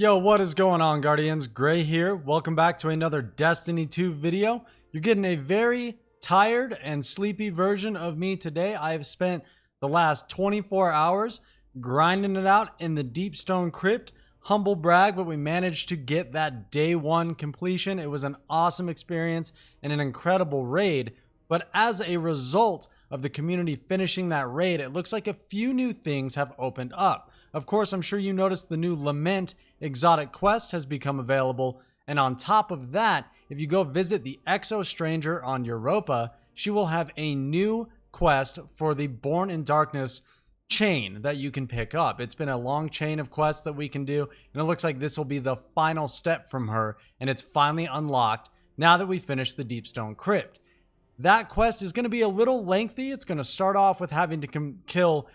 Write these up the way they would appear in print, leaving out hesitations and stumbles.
Yo, what is going on, Guardians? Gray here. Welcome back to another Destiny 2 video. You're getting a very tired and sleepy version of me today. I have spent the last 24 hours grinding it out in the Deep Stone Crypt. Humble brag, but we managed to get that day one completion. It was an awesome experience and an incredible raid. But as a result of the community finishing that raid, it looks like a few new things have opened up. Of course, I'm sure you noticed the new Lament exotic quest has become available, and on top of that, if you go visit the Exo Stranger on Europa, she will have a new quest for the Born in Darkness chain that you can pick up. It's been a long chain of quests that we can do, and it looks like this will be the final step from her, and it's finally unlocked now that we finished the Deep Stone Crypt. That quest is going to be a little lengthy. It's going to start off with having to kill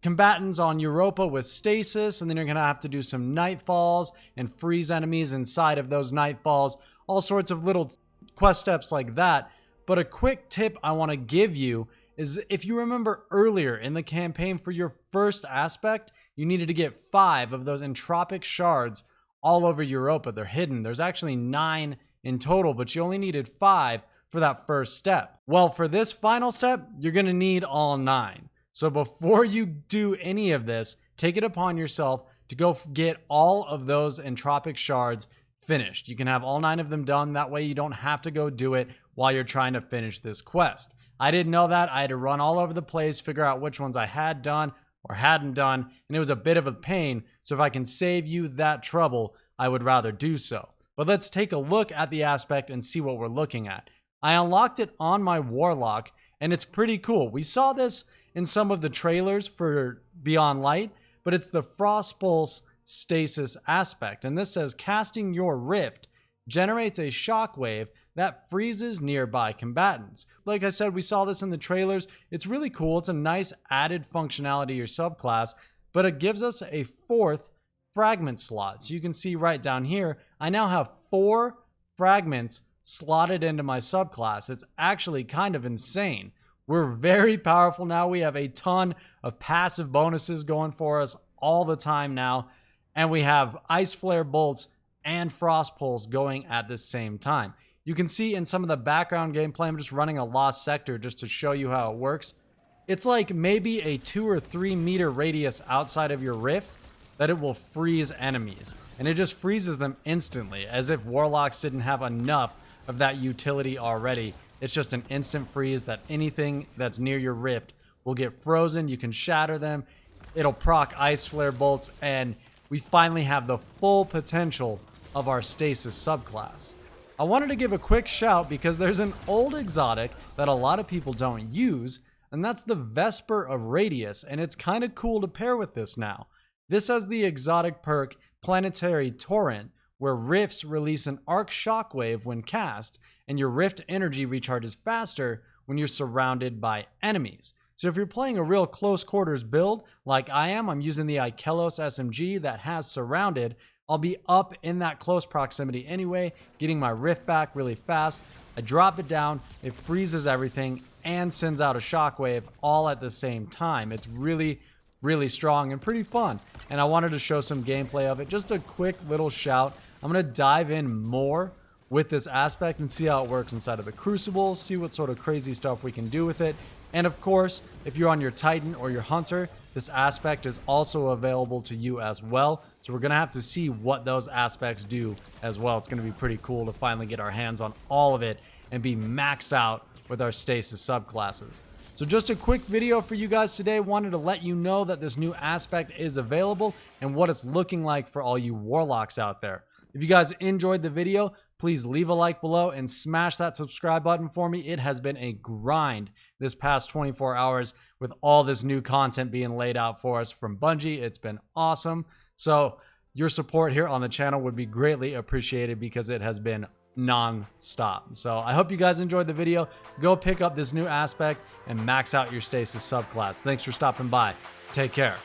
combatants on Europa with stasis, and then you're going to have to do some nightfalls and freeze enemies inside of those nightfalls, all sorts of little quest steps like that. But a quick tip I want to give you is, if you remember earlier in the campaign for your first aspect, you needed to get 5 of those entropic shards all over Europa. They're hidden. There's actually 9 in total, but you only needed 5 for that first step. Well, for this final step, you're going to need all 9. So before you do any of this, take it upon yourself to go get all of those entropic shards finished. You can have all 9 of them done. That way you don't have to go do it while you're trying to finish this quest. I didn't know that. I had to run all over the place, figure out which ones I had done or hadn't done, and it was a bit of a pain. So if I can save you that trouble, I would rather do so. But let's take a look at the aspect and see what we're looking at. I unlocked it on my Warlock, and it's pretty cool. We saw this in some of the trailers for Beyond Light, but it's the Frostpulse Stasis Aspect, and this says casting your rift generates a shockwave that freezes nearby combatants. Like I said, we saw this in the trailers. It's really cool. It's a nice added functionality to your subclass, but it gives us a 4th fragment slot. So you can see right down here, I now have 4 fragments slotted into my subclass. It's actually kind of insane. We're very powerful now. We have a ton of passive bonuses going for us all the time now. And we have Ice Flare Bolts and Frostpulse going at the same time. You can see in some of the background gameplay, I'm just running a lost sector just to show you how it works. It's like maybe a 2 or 3 meter radius outside of your rift that it will freeze enemies. And it just freezes them instantly, as if Warlocks didn't have enough of that utility already. It's just an instant freeze that anything that's near your rift will get frozen. You can shatter them. It'll proc Ice Flare Bolts, and we finally have the full potential of our Stasis subclass. I wanted to give a quick shout because there's an old exotic that a lot of people don't use, and that's the Vesper of Radius, and it's kind of cool to pair with this now. This has the exotic perk Planetary Torrent, where rifts release an arc shockwave when cast, and your rift energy recharges faster when you're surrounded by enemies. So if you're playing a real close quarters build like I am, I'm using the Ikelos SMG that has surrounded. I'll be up in that close proximity anyway, getting my rift back really fast. I drop it down, it freezes everything, and sends out a shockwave all at the same time. It's really strong and pretty fun. And I wanted to show some gameplay of it. Just a quick little shout. I'm going to dive in more with this aspect and see how it works inside of the Crucible, see what sort of crazy stuff we can do with it. And of course, if you're on your Titan or your Hunter, this aspect is also available to you as well. So we're going to have to see what those aspects do as well. It's going to be pretty cool to finally get our hands on all of it and be maxed out with our Stasis subclasses. So just a quick video for you guys today. Wanted to let you know that this new aspect is available and what it's looking like for all you Warlocks out there. If you guys enjoyed the video, please leave a like below and smash that subscribe button for me. It has been a grind this past 24 hours with all this new content being laid out for us from Bungie. It's been awesome. So your support here on the channel would be greatly appreciated because it has been non-stop. So I hope you guys enjoyed the video. Go pick up this new aspect and max out your Stasis subclass. Thanks for stopping by. Take care.